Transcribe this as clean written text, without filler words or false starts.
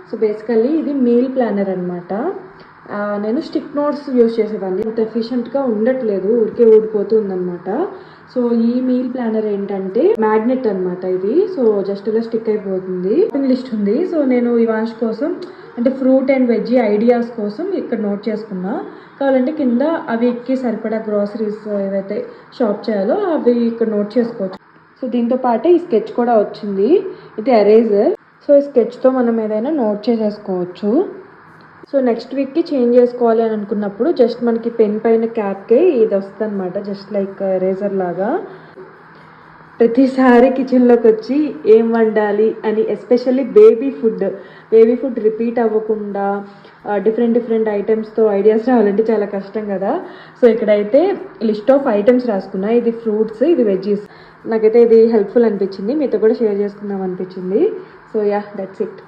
So basically ఇది meal planar అనమాట. నేను స్టిక్ నోట్స్ యూజ్ చేసేదాన్ని, అంత ఎఫిషియెంట్గా ఉండట్లేదు, ఊరికే ఊడిపోతుందన్నమాట. సో ఈ మీల్ ప్లానర్ ఏంటంటే మ్యాగ్నెట్ అనమాట ఇది. సో జస్ట్ ఇలా స్టిక్ అయిపోతుంది. షాపింగ్ లిస్ట్ ఉంది. సో నేను ఇవాంష్ కోసం అంటే ఫ్రూట్ అండ్ వెజ్ ఐడియాస్ కోసం ఇక్కడ నోట్ చేసుకున్నా. కావాలంటే కింద అవికి సరిపడా గ్రాసరీస్ ఏవైతే షాప్ చేయాలో అవి ఇక్కడ నోట్ చేసుకోవచ్చు. సో దీంతో పాటే ఈ స్కెచ్ కూడా వచ్చింది. ఇది ఎరేజర్. సో ఈ స్కెచ్తో మనం ఏదైనా నోట్ చేసేసుకోవచ్చు. సో నెక్స్ట్ వీక్కి చేంజ్ చేసుకోవాలి అని అనుకున్నప్పుడు జస్ట్ మనకి పెన్ పైన క్యాప్కే ఇది వస్తుంది అనమాట, జస్ట్ లైక్ ఎరేజర్ లాగా. ప్రతిసారి కిచెన్లోకి వచ్చి ఏం వండాలి అని, ఎస్పెషల్లీ బేబీ ఫుడ్ రిపీట్ అవ్వకుండా డిఫరెంట్ ఐటమ్స్తో ఐడియాస్ రావాలంటే చాలా కష్టం కదా. సో ఇక్కడైతే లిస్ట్ ఆఫ్ ఐటమ్స్ రాసుకున్నా. ఇది ఫ్రూట్స్, ఇది వెజ్జీస్. నాకైతే ఇది హెల్ప్ఫుల్ అనిపించింది, మీతో కూడా షేర్ చేసుకుందాం అనిపించింది. So yeah, that's it.